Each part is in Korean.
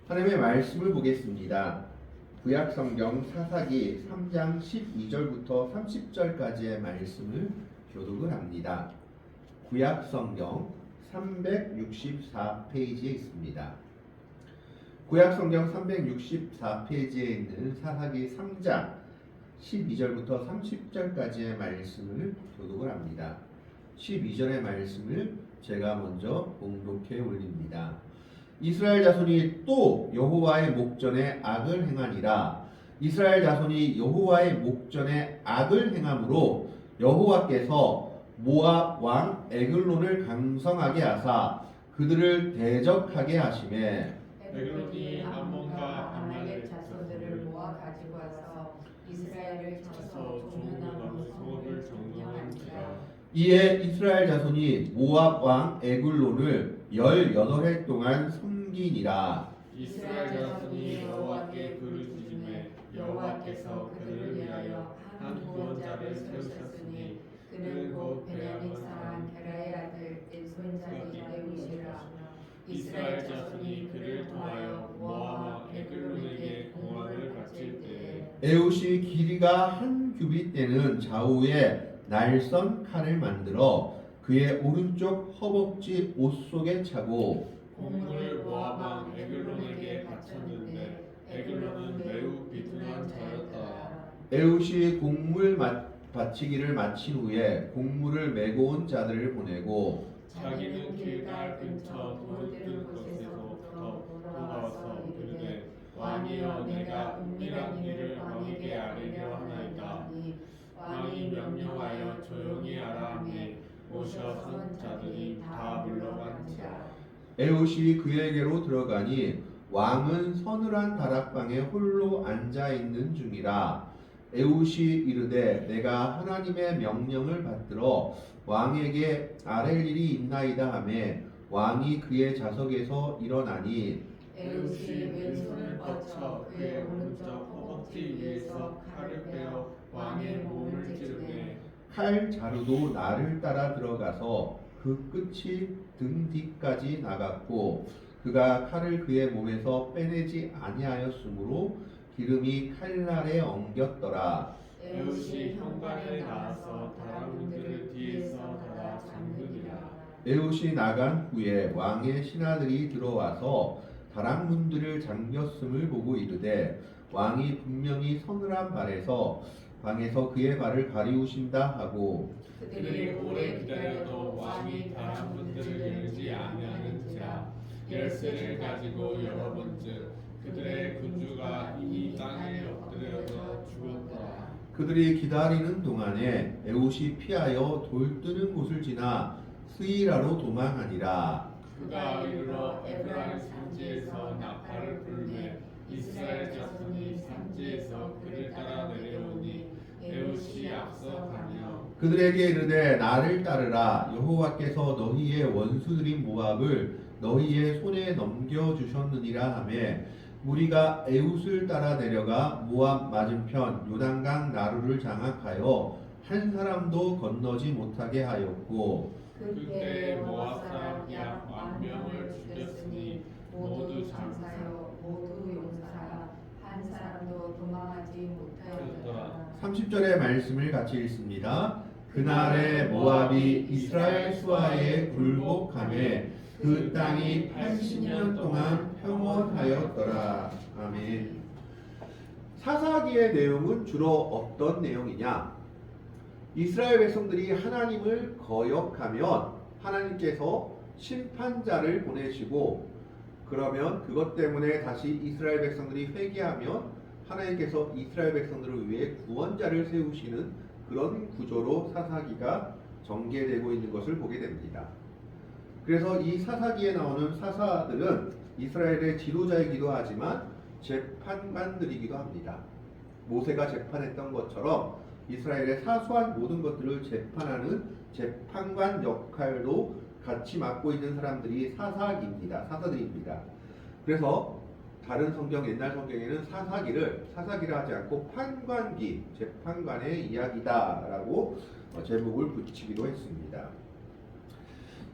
하나님의 말씀을 보겠습니다. 구약성경 사사기 3장 12절부터 30절까지의 말씀을 교독을 합니다. 구약성경 364페이지에 있습니다. 구약성경 364페이지에 있는 사사기 3장 12절부터 30절까지의 말씀을 교독을 합니다. 12절의 말씀을 제가 먼저 봉독해 올립니다. 이스라엘 자손이 또 여호와의 목전에 악을 행하니라. 이스라엘 자손이 여호와의 목전에 악을 행함으로 여호와께서 모압 왕 에글론을 강성하게 하사 그들을 대적하게 하시매 에글론이 암몬과 아말렉 자손들을 모아 가지고 와서 이스라엘을 쳐서 종려나무 성읍을 점령하니라. 이에 이스라엘 자손이 모압 왕 에글론을 18해 동안 섬기니라. 이스라엘 자손이 여호와께 부르짖음에 여호와께서 그들을 위하여 한 구원자를 세우셨으니 그는 곧 베냐민 사람 게라의 아들 엔손자니 에우시라. 이스라엘 자손이 그를 통하여 모압 왕 에글론에게 공화를 바칠 때에 에웃이 길이가 한 규빗 되는 좌우에 날선 칼을 만들어 그의 오른쪽 허벅지 옷 속에 차고 공물을 모압 왕 에글론에게 바쳤는데 에글론은 매우 비둔한 자였더라. 에웃이 곡물 바치기를 마친 후에 곡물을 메고 온 자들을 보내고 자기는 길갈 근처 돌 뜨는 곳에서부터 돌아와서 이르되 왕이여 내가 은밀한 일을 왕에게 아뢰려 하나이다. 왕이 명령하여 조용히 하라 하매 오셔 선 자들이 다 물러간지라. 에웃이 그에게로 들어가니 왕은 서늘한 다락방에 홀로 앉아 있는 중이라. 에웃이 이르되 내가 하나님의 명령을 받들어 왕에게 아랠 일이 있나이다 하매 왕이 그의 자석에서 일어나니 에웃이 왼손을 뻗쳐 그의 오른쪽 허벅지 위에서 칼을 빼어 왕의 몸을 찌르매 칼 자루도 나를 따라 들어가서 그 끝이 등 뒤까지 나갔고 그가 칼을 그의 몸에서 빼내지 아니하였으므로 기름이 칼날에 엉겼더라. 에웃이 현관에 나와서 다락문들을 뒤에서 닫아 잠그니라. 에웃이 나간 후에 왕의 신하들이 들어와서 다락문들을 잠겼음을 보고 이르되 왕이 분명히 서늘한 발에서 방에서 그의 발을 가리우신다 하고 그들이 오래 기다려도 왕이 다락문들을 열지 아니하는지라. 열쇠를 가지고 열어본즉 그들의 군주가 이미 땅에 엎드려서 죽었더라. 그들이 기다리는 동안에 에웃이 피하여 돌 뜨는 곳을 지나 스이라로 도망하니라. 그가 이르러 에브라임 산지에서 나팔을 불매 이스라엘 자손이 산지에서 그를 따라 내려오니 에웃이 앞서 가며 그들에게 이르되 나를 따르라. 여호와께서 너희의 원수들인 모압을 너희의 손에 넘겨주셨느니라 하며 무리가 에웃을 따라 내려가 모압 맞은편 요단강 나루를 장악하여 한 사람도 건너지 못하게 하였고 그때 모압 사람 약 10,000명을 죽였으니 모두 장사여 모두 용사라. 한 사람도 도망하지 못하였더라. 30절의 말씀을 같이 읽습니다. 그날에 모압이 이스라엘 수하에 굴복하매 그 땅이 80년 동안 평온하였더라. 아멘. 사사기의 내용은 주로 어떤 내용이냐? 이스라엘 백성들이 하나님을 거역하면 하나님께서 심판자를 보내시고 그러면 그것 때문에 다시 이스라엘 백성들이 회개하면 하나님께서 이스라엘 백성들을 위해 구원자를 세우시는 그런 구조로 사사기가 전개되고 있는 것을 보게 됩니다. 그래서 이 사사기에 나오는 사사들은 이스라엘의 지도자이기도 하지만 재판관들이기도 합니다. 모세가 재판했던 것처럼 이스라엘의 사소한 모든 것들을 재판하는 재판관 역할도 같이 맡고 있는 사람들이 사사들입니다. 그래서 다른 성경, 옛날 성경에는 사사기를 하지 않고 판관기, 재판관의 이야기다라고 제목을 붙이기도 했습니다.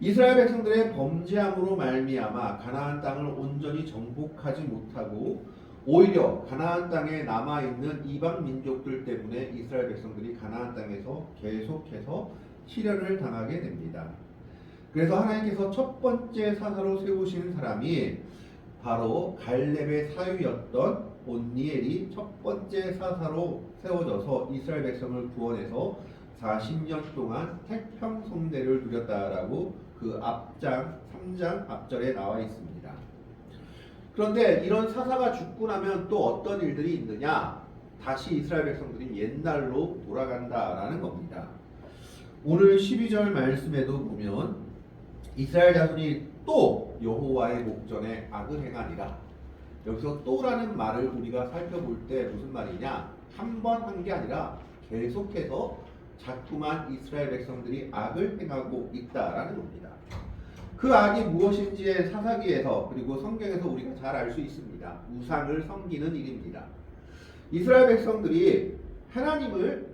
이스라엘 백성들의 범죄함으로 말미암아 가나안 땅을 온전히 정복하지 못하고 오히려 가나안 땅에 남아있는 이방 민족들 때문에 이스라엘 백성들이 가나안 땅에서 계속해서 시련을 당하게 됩니다. 그래서 하나님께서 첫 번째 사사로 세우신 사람이 바로 갈렙의 사유였던 온니엘이 첫 번째 사사로 세워져서 이스라엘 백성을 구원해서 40년 동안 태평성대를 누렸다라고 그 앞장 3장 앞절에 나와 있습니다. 그런데 이런 사사가 죽고 나면 또 어떤 일들이 있느냐? 다시 이스라엘 백성들이 옛날로 돌아간다라는 겁니다. 오늘 12절 말씀에도 보면 이스라엘 자손이 또 여호와의 목전에 악을 행하니라. 여기서 또라는 말을 우리가 살펴볼 때 무슨 말이냐? 한 번 한 게 아니라 계속해서 자꾸만 이스라엘 백성들이 악을 행하고 있다라는 겁니다. 그 악이 무엇인지의 사사기에서 그리고 성경에서 우리가 잘 알 수 있습니다. 우상을 섬기는 일입니다. 이스라엘 백성들이 하나님을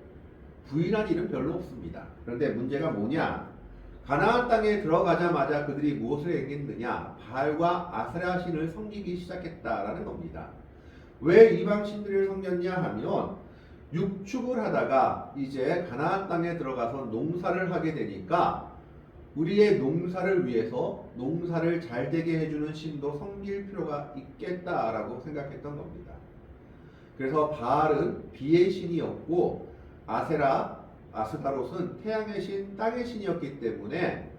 부인한 일은 별로 없습니다. 그런데 문제가 뭐냐? 가나안 땅에 들어가자마자 그들이 무엇을 행했느냐? 바알과 아세라 신을 섬기기 시작했다라는 겁니다. 왜 이방 신들을 섬겼냐 하면 육축을 하다가 이제 가나안 땅에 들어가서 농사를 하게 되니까 우리의 농사를 위해서 농사를 잘 되게 해주는 신도 섬길 필요가 있겠다라고 생각했던 겁니다. 그래서 바알은 비의 신이었고 아스타롯은 태양의 신, 땅의 신이었기 때문에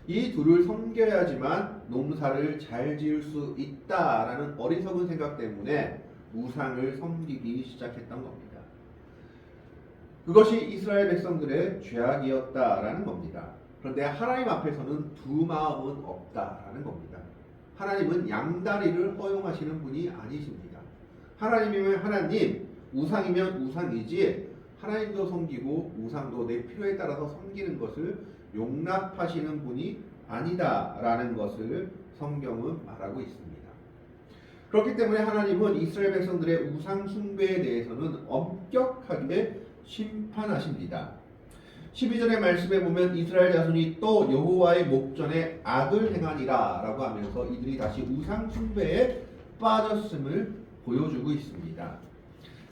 이 둘을 섬겨야지만 농사를 잘 지을 수 있다라는 어리석은 생각 때문에 우상을 섬기기 시작했던 겁니다. 그것이 이스라엘 백성들의 죄악이었다라는 겁니다. 그런데 하나님 앞에서는 두 마음은 없다라는 겁니다. 하나님은 양다리를 허용하시는 분이 아니십니다. 하나님이면 하나님, 우상이면 우상이지 하나님도 섬기고 우상도 내 필요에 따라서 섬기는 것을 용납하시는 분이 아니다라는 것을 성경은 말하고 있습니다. 그렇기 때문에 하나님은 이스라엘 백성들의 우상 숭배에 대해서는 엄격하게 심판하십니다. 12절의 말씀에 보면 이스라엘 자손이 또 여호와의 목전에 악을 행하니라 라고 하면서 이들이 다시 우상 숭배에 빠졌음을 보여주고 있습니다.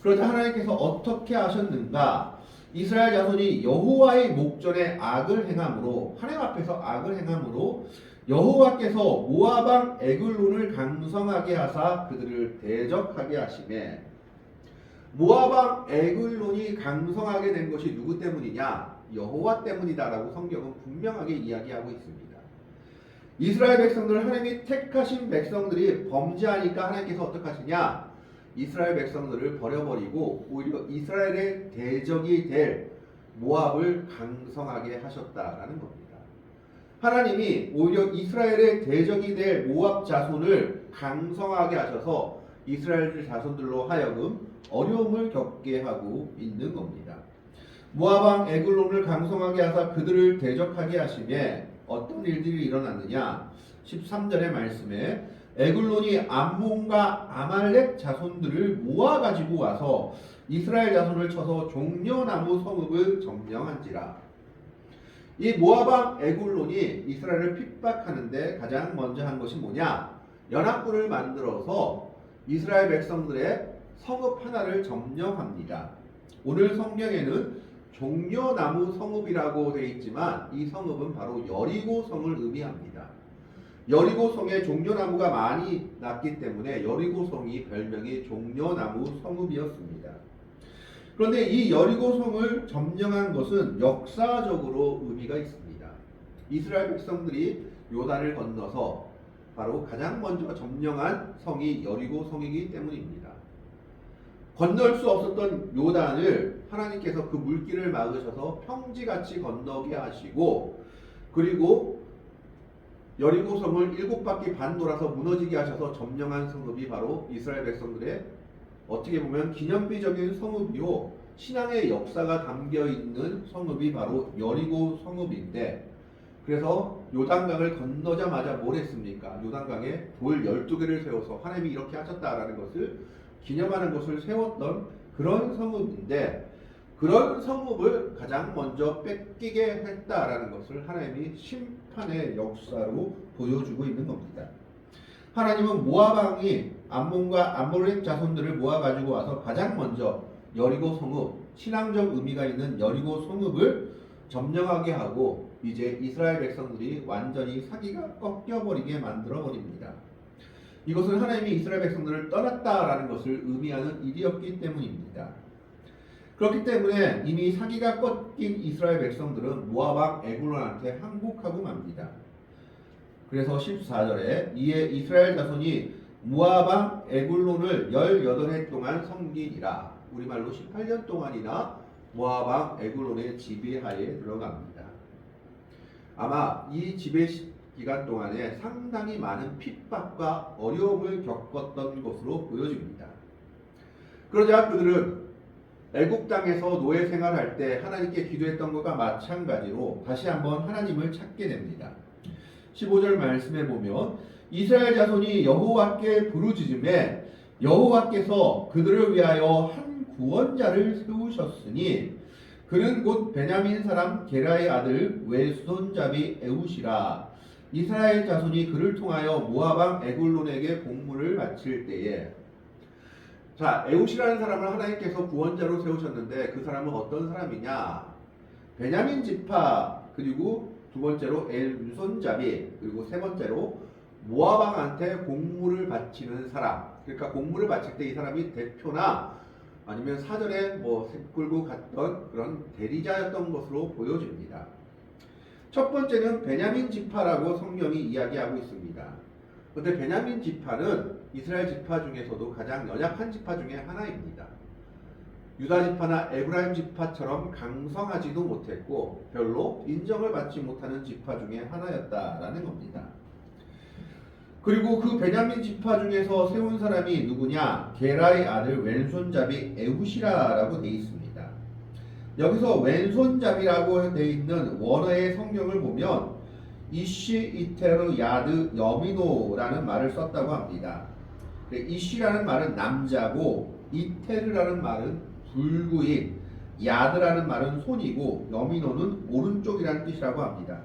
그러자 하나님께서 어떻게 하셨는가? 이스라엘 자손이 여호와의 목전에 악을 행함으로, 하나님 앞에서 악을 행함으로 여호와께서 모압 왕 에글론을 강성하게 하사 그들을 대적하게 하시매, 모압 왕 에글론이 강성하게 된 것이 누구 때문이냐? 여호와 때문이다라고 성경은 분명하게 이야기하고 있습니다. 이스라엘 백성들, 하나님이 택하신 백성들이 범죄하니까 하나님께서 어떻게 하시냐? 이스라엘 백성들을 버려버리고 오히려 이스라엘의 대적이 될 모압을 강성하게 하셨다라는 겁니다. 하나님이 오히려 이스라엘의 대적이 될 모압 자손을 강성하게 하셔서 이스라엘 자손들로 하여금 어려움을 겪게 하고 있는 겁니다. 모압 왕 에글론을 강성하게 하사 그들을 대적하게 하시매 어떤 일들이 일어났느냐? 13절의 말씀에 에글론이 암몬과 아말렉 자손들을 모아가지고 와서 이스라엘 자손을 쳐서 종려나무 성읍을 점령한지라. 이 모압 왕 에글론이 이스라엘을 핍박하는데 가장 먼저 한 것이 뭐냐? 연합군을 만들어서 이스라엘 백성들의 성읍 하나를 점령합니다. 오늘 성경에는 종려나무 성읍이라고 되어 있지만 이 성읍은 바로 여리고성을 의미합니다. 여리고성에 종려나무가 많이 났기 때문에 여리고성이 별명이 종려나무 성읍이었습니다. 그런데 이 여리고성을 점령한 것은 역사적으로 의미가 있습니다. 이스라엘 백성들이 요단을 건너서 바로 가장 먼저 점령한 성이 여리고성이기 때문입니다. 건널 수 없었던 요단을 하나님께서 그 물길을 막으셔서 평지같이 건너게 하시고, 그리고 여리고성을 7바퀴 반 돌아서 무너지게 하셔서 점령한 성읍이 바로 이스라엘 백성들의 어떻게 보면 기념비적인 성읍이요, 신앙의 역사가 담겨있는 성읍이 바로 여리고 성읍인데, 그래서 요단강을 건너자마자 뭘 했습니까? 요단강에 돌 12개를 세워서 하나님이 이렇게 하셨다라는 것을 기념하는 것을 세웠던 그런 성읍인데, 그런 성읍을 가장 먼저 뺏기게 했다라는 것을 하나님이 심판의 역사로 보여주고 있는 겁니다. 하나님은 모압 왕이 암몬과 암몰렉 자손들을 모아가지고 와서 가장 먼저 여리고 성읍, 신앙적 의미가 있는 여리고 성읍을 점령하게 하고 이제 이스라엘 백성들이 완전히 사기가 꺾여버리게 만들어버립니다. 이것은 하나님이 이스라엘 백성들을 떠났다라는 것을 의미하는 일이었기 때문입니다. 그렇기 때문에 이미 사기가 꺾인 이스라엘 백성들은 모압 왕 에글론한테 항복하고 맙니다. 그래서 14절에 이에 이스라엘 자손이 모압 왕 에글론을 18해 동안 섬기니라. 우리말로 18년 동안이나 모압 왕 에글론의 지배하에 들어갑니다. 아마 이 지배 기간 동안에 상당히 많은 핍박과 어려움을 겪었던 것으로 보여집니다. 그러자 그들은 애국 땅에서 노예 생활할 때 하나님께 기도했던 것과 마찬가지로 다시 한번 하나님을 찾게 됩니다. 15절 말씀에 보면 이스라엘 자손이 여호와께 부르짖음에 여호와께서 그들을 위하여 한 구원자를 세우셨으니 그는 곧 베냐민 사람 게라의 아들 외손잡이 에웃이라. 이스라엘 자손이 그를 통하여 모압 왕 에글론에게 공물을 바칠 때에, 자, 에웃이라는 사람을 하나님께서 구원자로 세우셨는데 그 사람은 어떤 사람이냐? 베냐민 지파, 그리고 두 번째로 엘손잡이, 그리고 세 번째로 모압 왕한테 공물을 바치는 사람. 그러니까 공물을 바칠 때 이 사람이 대표나 아니면 사전에 끌고 갔던 그런 대리자였던 것으로 보여집니다. 첫 번째는 베냐민 지파라고 성경이 이야기하고 있습니다. 그런데 베냐민 지파는 이스라엘 지파 중에서도 가장 연약한 지파 중에 하나입니다. 유다 지파나 에브라임 지파처럼 강성하지도 못했고 별로 인정을 받지 못하는 지파 중에 하나였다라는 겁니다. 그리고 그 베냐민 지파 중에서 세운 사람이 누구냐? 게라의 아들 왼손잡이 에웃이라고 되어 있습니다. 여기서 왼손잡이라고 되어 있는 원어의 성경을 보면 이시 이테르 야드 여미노라는 말을 썼다고 합니다. 이시라는 말은 남자고 이테르라는 말은 불구인, 야드라는 말은 손이고 여미노는 오른쪽이라는 뜻이라고 합니다.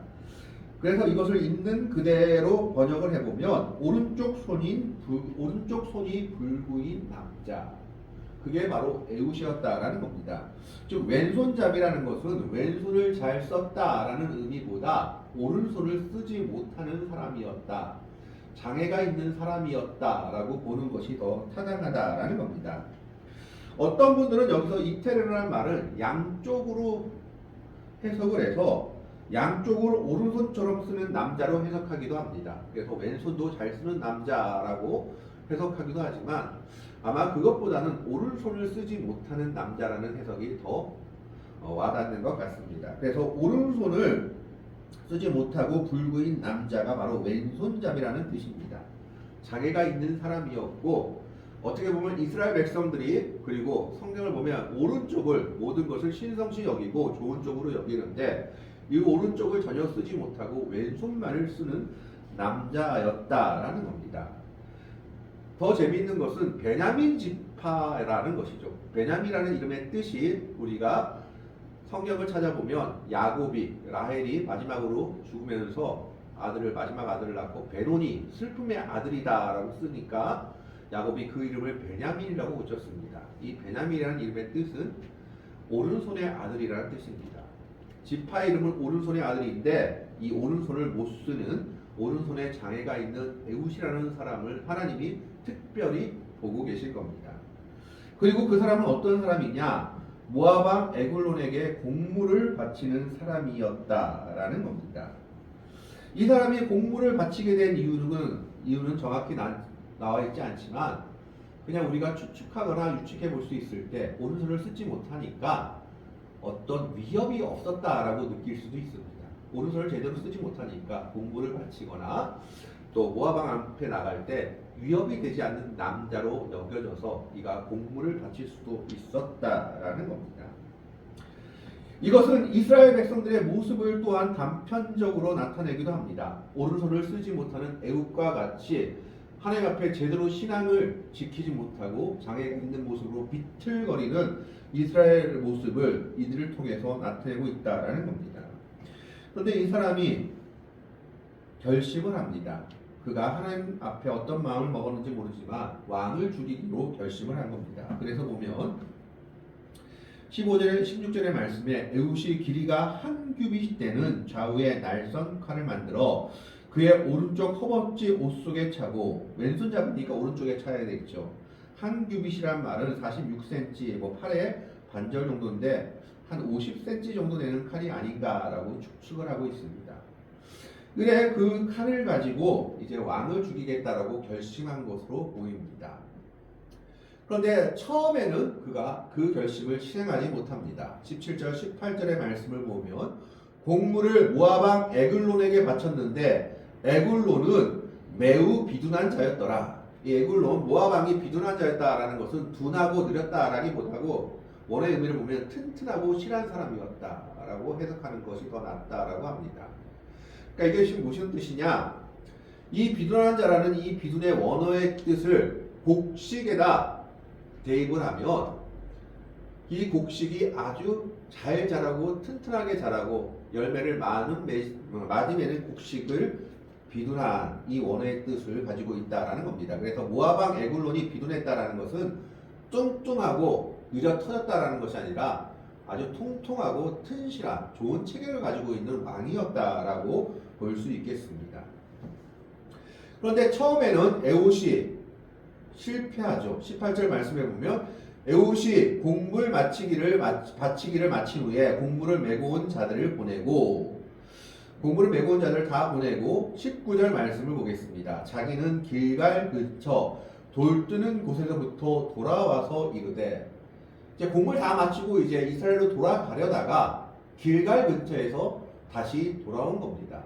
그래서 이것을 있는 그대로 번역을 해보면 오른쪽 손이 불구인 남자, 그게 바로 에웃이었다라는 겁니다. 즉 왼손잡이라는 것은 왼손을 잘 썼다라는 의미보다 오른손을 쓰지 못하는 사람이었다, 장애가 있는 사람이었다라고 보는 것이 더 타당하다라는 겁니다. 어떤 분들은 여기서 이테르라는 말을 양쪽으로 해석을 해서 양쪽으로 오른손처럼 쓰는 남자로 해석하기도 합니다. 그래서 왼손도 잘 쓰는 남자라고 해석하기도 하지만 아마 그것보다는 오른손을 쓰지 못하는 남자라는 해석이 더 와닿는 것 같습니다. 그래서 오른손을 쓰지 못하고 불구인 남자가 바로 왼손잡이라는 뜻입니다. 장애가 있는 사람이었고 어떻게 보면 이스라엘 백성들이, 그리고 성경을 보면 오른쪽을 모든 것을 신성시 여기고 좋은 쪽으로 여기는데 이 오른쪽을 전혀 쓰지 못하고 왼손만을 쓰는 남자였다라는 겁니다. 더 재미있는 것은 베냐민 지파라는 것이죠. 베냐민이라는 이름의 뜻이 우리가 성경을 찾아보면 야곱이, 라헬이 마지막으로 죽으면서 마지막 아들을 낳고 베론이 슬픔의 아들이다라고 쓰니까 야곱이 그 이름을 베냐민이라고 붙였습니다. 이 베냐민이라는 이름의 뜻은 오른손의 아들이라는 뜻입니다. 지파 이름은 오른손의 아들인데 이 오른손을 못 쓰는, 오른손에 장애가 있는 에웃이라는 사람을 하나님이 특별히 보고 계실 겁니다. 그리고 그 사람은 어떤 사람이냐? 모압 왕 에글론에게 공물을 바치는 사람이었다라는 겁니다. 이 사람이 공물을 바치게 된 이유는 정확히 나와 있지 않지만 그냥 우리가 추측하거나 유측해 볼 수 있을 때 오른손을 쓰지 못하니까 어떤 위협이 없었다라고 느낄 수도 있습니다. 오른손을 제대로 쓰지 못하니까 공물을 바치거나 또 모압 왕 앞에 나갈 때 위협이 되지 않는 남자로 여겨져서 이가 공물을 바칠 수도 있었다라는 겁니다. 이것은 이스라엘 백성들의 모습을 또한 단편적으로 나타내기도 합니다. 오른손을 쓰지 못하는 에웃과 같이 하나님 앞에 제대로 신앙을 지키지 못하고 장애가 있는 모습으로 비틀거리는 이스라엘의 모습을 이들을 통해서 나타내고 있다라는 겁니다. 그런데 이 사람이 결심을 합니다. 그가 하나님 앞에 어떤 마음을 먹었는지 모르지만 왕을 죽이기로 결심을 한 겁니다. 그래서 보면 15절, 16절의 말씀에 에훗이 길이가 한 규빗 되는 좌우에 날선 칼을 만들어 그의 오른쪽 허벅지 옷 속에 차고, 왼손 잡으니까 오른쪽에 차야 되겠죠. 한 규빗이란 말은 46cm, 뭐 팔의 반절 정도인데 한 50cm 정도 되는 칼이 아닌가라고 추측을 하고 있습니다. 그래 그 칼을 가지고 이제 왕을 죽이겠다라고 결심한 것으로 보입니다. 그런데 처음에는 그가 그 결심을 실행하지 못합니다. 17절, 18절의 말씀을 보면 곡물을 모압 왕 에글론에게 바쳤는데 에글론은 매우 비둔한 자였더라. 이 에글론, 모압 왕이 비둔한 자였다라는 것은 둔하고 느렸다라기보다고 원어의 의미를 보면 튼튼하고 실한 사람이었다라고 해석하는 것이 더 낫다라고 합니다. 그러니까 이게 지금 무슨 뜻이냐? 이 비둔한 자라는 이 비둔의 원어의 뜻을 곡식에다 대입을 하면 이 곡식이 아주 잘 자라고 튼튼하게 자라고 열매를 맞으면 곡식을 비둔한 이 원어의 뜻을 가지고 있다라는 겁니다. 그래서 모압 왕 에글론이 비둔했다라는 것은 뚱뚱하고 느려 터졌다라는 것이 아니라 아주 통통하고 튼실한 좋은 체격을 가지고 있는 왕이었다라고 볼 수 있겠습니다. 그런데 처음에는 에훗이 실패하죠. 18절 말씀에 보면 에훗이 곡물 바치기를 마친 후에 곡물을 메고 온 자들을 보내고, 곡물을 메고 온 자들을 다 보내고 19절 말씀을 보겠습니다. 자기는 길갈 근처 돌 뜨는 곳에서부터 돌아와서 이르되, 이제 곡물 다 마치고 이제 이스라엘로 돌아가려다가 길갈 근처에서 다시 돌아온 겁니다.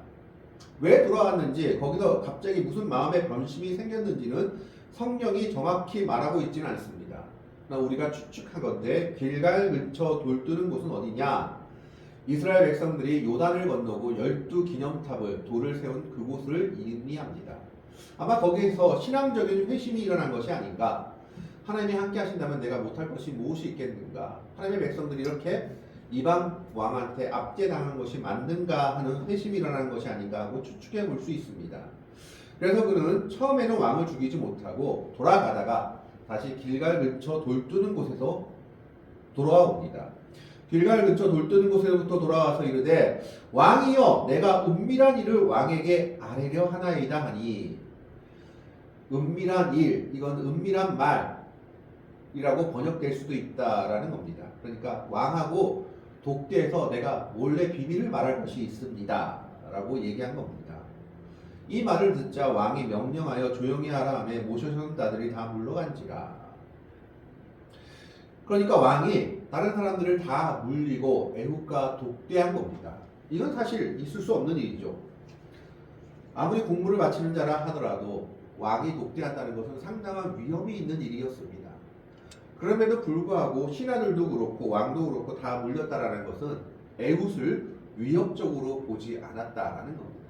왜 돌아왔는지, 거기서 갑자기 무슨 마음의 변심이 생겼는지는 성경이 정확히 말하고 있지는 않습니다. 그러나 우리가 추측하건대 길갈 근처 돌 뜨는 곳은 어디냐? 이스라엘 백성들이 요단을 건너고 12기념탑을 돌을 세운 그곳을 의미합니다. 아마 거기에서 신앙적인 회심이 일어난 것이 아닌가. 하나님이 함께 하신다면 내가 못할 것이 무엇이 있겠는가. 하나님의 백성들이 이렇게 이방 왕한테 압제당한 것이 맞는가 하는 회심이 일어난 것이 아닌가 하고 추측해 볼 수 있습니다. 그래서 그는 처음에는 왕을 죽이지 못하고 돌아가다가 다시 길갈 근처 돌 뜨는 곳에서 돌아와 옵니다. 길갈 근처 돌 뜨는 곳에부터 돌아와서 이르되, 왕이여 내가 은밀한 일을 왕에게 아뢰려 하나이다 하니, 은밀한 일, 이건 은밀한 말이라고 번역될 수도 있다라는 겁니다. 그러니까 왕하고 독대해서 내가 몰래 비밀을 말할 것이 있습니다 라고 얘기한 겁니다. 이 말을 듣자 왕이 명령하여 조용히 하라 하며 모셔온 자들이 다 물러간지라. 그러니까 왕이 다른 사람들을 다 물리고 에훗과 독대한 겁니다. 이건 사실 있을 수 없는 일이죠. 아무리 공물을 바치는 자라 하더라도 왕이 독대한다는 것은 상당한 위험이 있는 일이었습니다. 그럼에도 불구하고 신하들도 그렇고 왕도 그렇고 다 물렸다라는 것은 에훗을 위협적으로 보지 않았다라는 겁니다.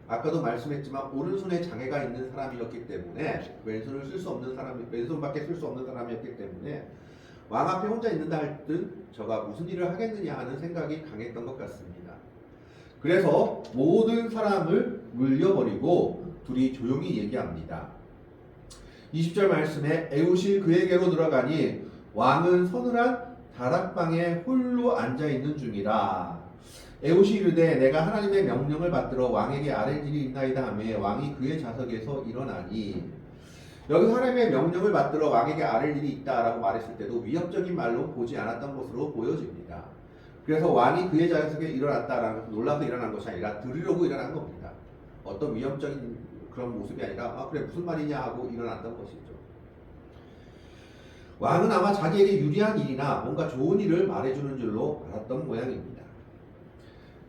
아까도 말씀했지만 오른손에 장애가 있는 사람이었기 때문에 왼손을 쓸 수 없는 사람이, 왼손밖에 쓸 수 없는 사람이었기 때문에 왕 앞에 혼자 있는다 할 듯 저가 무슨 일을 하겠느냐 하는 생각이 강했던 것 같습니다. 그래서 모든 사람을 물려버리고 둘이 조용히 얘기합니다. 20절 말씀에 에훗이 그에게로 들어가니 왕은 서늘한 다락방에 홀로 앉아있는 중이라. 에훗이 이르되 내가 하나님의 명령을 받들어 왕에게 아랠 일이 있나이다 하며 왕이 그의 좌석에서 일어나니, 여기서 하나님의 명령을 받들어 왕에게 아랠 일이 있다라고 말했을 때도 위협적인 말로 보지 않았던 것으로 보여집니다. 그래서 왕이 그의 좌석에 일어났다라는 것은 놀라서 일어난 것이 아니라 들으려고 일어난 겁니다. 어떤 위협적인 그런 모습이 아니라 그래 무슨 말이냐 하고 일어났던 것이죠. 왕은 아마 자기에게 유리한 일이나 뭔가 좋은 일을 말해주는 줄로 알았던 모양입니다.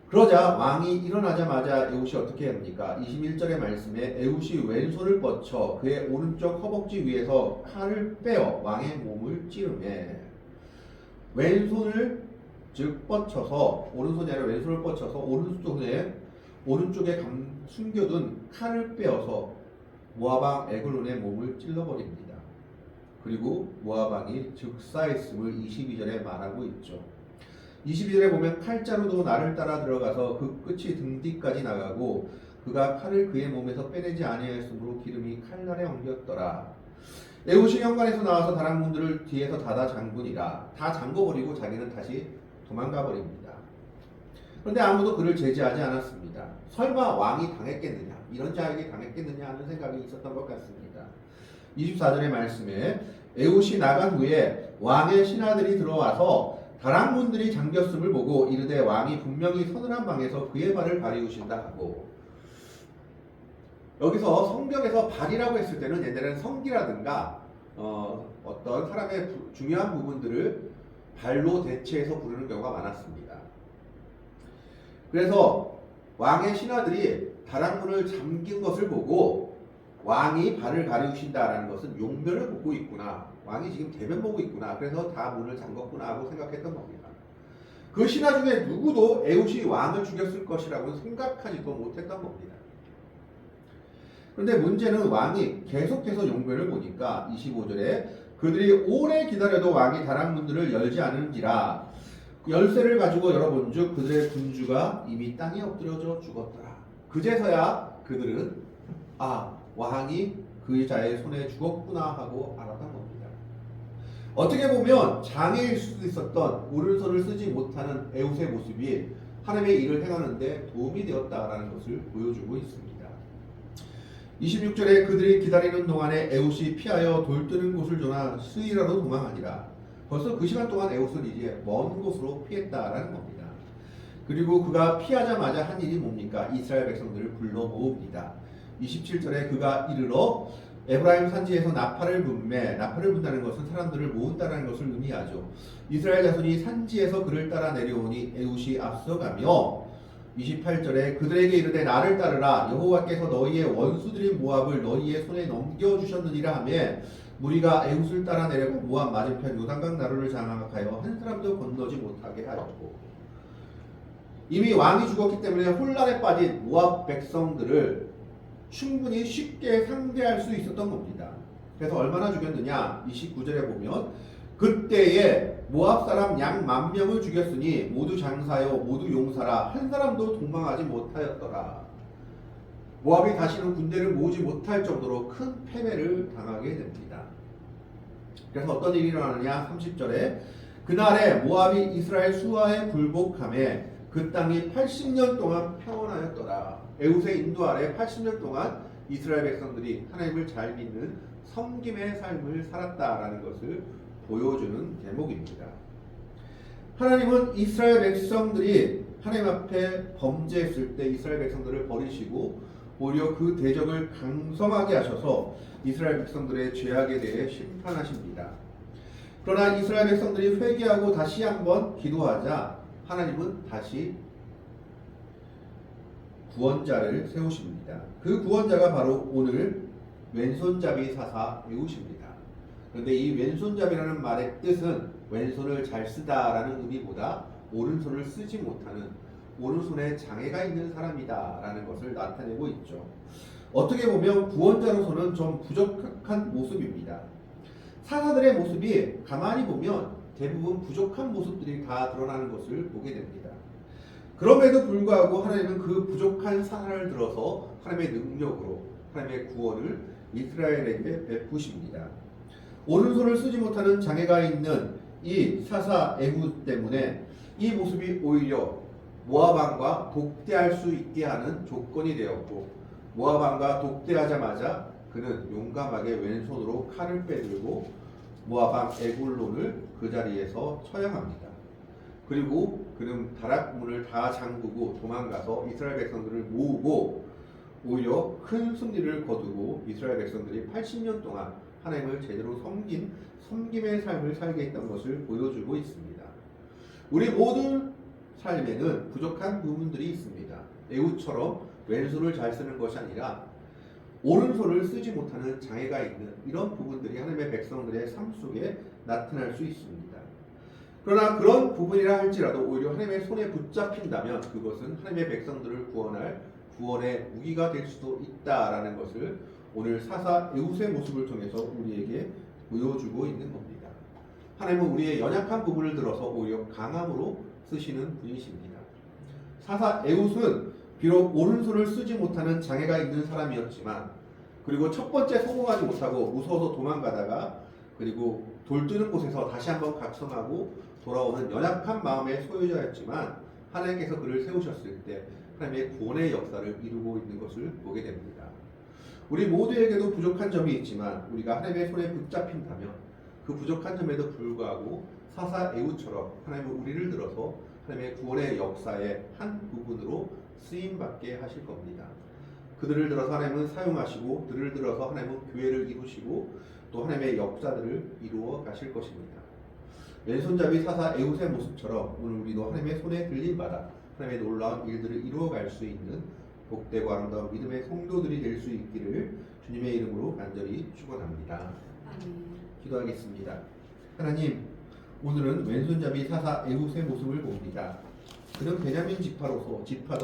그러자 왕이 일어나자마자 에훗이 어떻게 합니까? 21절의 말씀에 에훗이 왼손을 뻗쳐 그의 오른쪽 허벅지 위에서 칼을 빼어 왕의 몸을 찌르매, 왼손을 즉 뻗쳐서, 오른손이 아니라 왼손을 뻗쳐서 오른쪽에 숨겨둔 칼을 빼어서 모압 왕 에글론의 몸을 찔러버립니다. 그리고 모압 왕이 즉사했음을 22절에 말하고 있죠. 22절에 보면 칼자루도 나를 따라 들어가서 그 끝이 등 뒤까지 나가고 그가 칼을 그의 몸에서 빼내지 아니하였으므로 기름이 칼날에 엉겼더라. 에훗이 현관에서 나와서 다락문들을 뒤에서 닫아 잠그니라. 다 잠궈버리고 자기는 다시 도망가 버립니다. 그런데 아무도 그를 제지하지 않았습니다. 설마 왕이 당했겠느냐, 이런 자에게 당했겠느냐 하는 생각이 있었던 것 같습니다. 24절의 말씀에 에훗이 나간 후에 왕의 신하들이 들어와서 다락문들이 잠겼음을 보고 이르되 왕이 분명히 서늘한 방에서 그의 발을 가리우신다 하고, 여기서 성경에서 발이라고 했을 때는 옛날에는 성기라든가 어떤 사람의 중요한 부분들을 발로 대체해서 부르는 경우가 많았습니다. 그래서 왕의 신하들이 다락문을 잠긴 것을 보고 왕이 발을 가리우신다라는 것은 용변을 보고 있구나, 왕이 지금 대면 보고 있구나, 그래서 다 문을 잠궜구나 하고 생각했던 겁니다. 그 신하 중에 누구도 에훗이 왕을 죽였을 것이라고 생각하지도 못했던 겁니다. 그런데 문제는 왕이 계속해서 용변을 보니까 25절에 그들이 오래 기다려도 왕이 다락문들을 열지 않은지라 열쇠를 가지고 열어본즉 그들의 군주가 이미 땅에 엎드려져 죽었더라. 그제서야 그들은 왕이 그 자의 손에 죽었구나 하고 알았던 겁니다. 어떻게 보면 장애일 수도 있었던 오른손을 쓰지 못하는 에훗의 모습이 하나님의 일을 행하는데 도움이 되었다라는 것을 보여주고 있습니다. 26절에 그들이 기다리는 동안에 에훗이 피하여 돌뜨는 곳을 조나 스이라로 도망하니라. 벌써 그 시간 동안 에훗은 이제 먼 곳으로 피했다라는 겁니다. 그리고 그가 피하자마자 한 일이 뭡니까? 이스라엘 백성들을 불러 모읍니다. 27절에 그가 이르러 에브라임 산지에서 나팔을 분매, 나팔을 분다는 것은 사람들을 모은다는 것을 의미하죠. 이스라엘 자손이 산지에서 그를 따라 내려오니 에훗이 앞서가며 28절에 그들에게 이르되 나를 따르라. 여호와께서 너희의 원수들인 모압을 너희의 손에 넘겨주셨느니라 하며 무리가 에훗을 따라 내려가 모압 맞은편 요단강 나루를 장악하여 한 사람도 건너지 못하게 하였고, 이미 왕이 죽었기 때문에 혼란에 빠진 모압 백성들을 충분히 쉽게 상대할 수 있었던 겁니다. 그래서 얼마나 죽였느냐, 29절에 보면 그때에 모압 사람 양 10,000명을 죽였으니 모두 장사요 모두 용사라 한 사람도 도망하지 못하였더라. 모압이 다시는 군대를 모으지 못할 정도로 큰 패배를 당하게 됩니다. 그래서 어떤 일이 일어나느냐, 30절에 그날에 모압이 이스라엘 수하에 굴복하매 그 땅이 80년 동안 평온하였더라. 에훗의 인도 아래 80년 동안 이스라엘 백성들이 하나님을 잘 믿는 섬김의 삶을 살았다라는 것을 보여주는 대목입니다. 하나님은 이스라엘 백성들이 하나님 앞에 범죄했을 때 이스라엘 백성들을 버리시고 오히려 그 대적을 강성하게 하셔서 이스라엘 백성들의 죄악에 대해 심판하십니다. 그러나 이스라엘 백성들이 회개하고 다시 한번 기도하자 하나님은 다시 구원자를 세우십니다. 그 구원자가 바로 오늘 왼손잡이 사사 에훗입니다. 그런데 이 왼손잡이라는 말의 뜻은 왼손을 잘 쓰다라는 의미보다 오른손을 쓰지 못하는, 오른손에 장애가 있는 사람이다 라는 것을 나타내고 있죠. 어떻게 보면 구원자로서는 좀 부족한 모습입니다. 사사들의 모습이 가만히 보면 대부분 부족한 모습들이 다 드러나는 것을 보게 됩니다. 그럼에도 불구하고 하나님은 그 부족한 사사를 들어서 하나님의 능력으로 하나님의 구원을 이스라엘에게 베푸십니다. 오른손을 쓰지 못하는 장애가 있는 이 사사 에훗 때문에 이 모습이 오히려 모압 왕과 독대할 수 있게 하는 조건이 되었고, 모압 왕과 독대하자마자 그는 용감하게 왼손으로 칼을 빼들고 모압 왕 에글론을 그 자리에서 처형합니다. 그리고 그는 다락문을 다 잠그고 도망가서 이스라엘 백성들을 모으고 오히려 큰 승리를 거두고 이스라엘 백성들이 80년 동안 하나님을 제대로 섬긴 섬김의 삶을 살게 했던 것을 보여주고 있습니다. 우리 모든 삶에는 부족한 부분들이 있습니다. 에훗처럼 왼손을 잘 쓰는 것이 아니라 오른손을 쓰지 못하는 장애가 있는 이런 부분들이 하나님의 백성들의 삶 속에 나타날 수 있습니다. 그러나 그런 부분이라 할지라도 오히려 하나님의 손에 붙잡힌다면 그것은 하나님의 백성들을 구원할 구원의 무기가 될 수도 있다라는 것을 오늘 사사 에웃의 모습을 통해서 우리에게 보여주고 있는 겁니다. 하나님은 우리의 연약한 부분을 들어서 오히려 강함으로 쓰시는 분이십니다. 사사 에웃은 비록 오른손을 쓰지 못하는 장애가 있는 사람이었지만, 그리고 첫 번째 성공하지 못하고 무서워서 도망가다가 그리고 돌뜨는 곳에서 다시 한번 각성하고 돌아오는 연약한 마음의 소유자였지만, 하나님께서 그를 세우셨을 때 하나님의 구원의 역사를 이루고 있는 것을 보게 됩니다. 우리 모두에게도 부족한 점이 있지만 우리가 하나님의 손에 붙잡힌다면 그 부족한 점에도 불구하고 사사 에웃처럼 하나님은 우리를 들어서 하나님의 구원의 역사의 한 부분으로 쓰임받게 하실 겁니다. 그들을 들어서 하나님은 사용하시고, 그들을 들어서 하나님은 교회를 이루시고 또 하나님의 역사들을 이루어 가실 것입니다. 왼손잡이 사사 에웃의 모습처럼 오늘 우리도 하나님의 손에 들림받아 하나님의 놀라운 일들을 이루어갈 수 있는 복되고 아름다운 믿음의 성도들이 될 수 있기를 주님의 이름으로 간절히 축원합니다. 기도하겠습니다. 하나님, 오늘은 왼손잡이 사사 에웃의 모습을 봅니다. 그는 베냐민 지파로서 지파도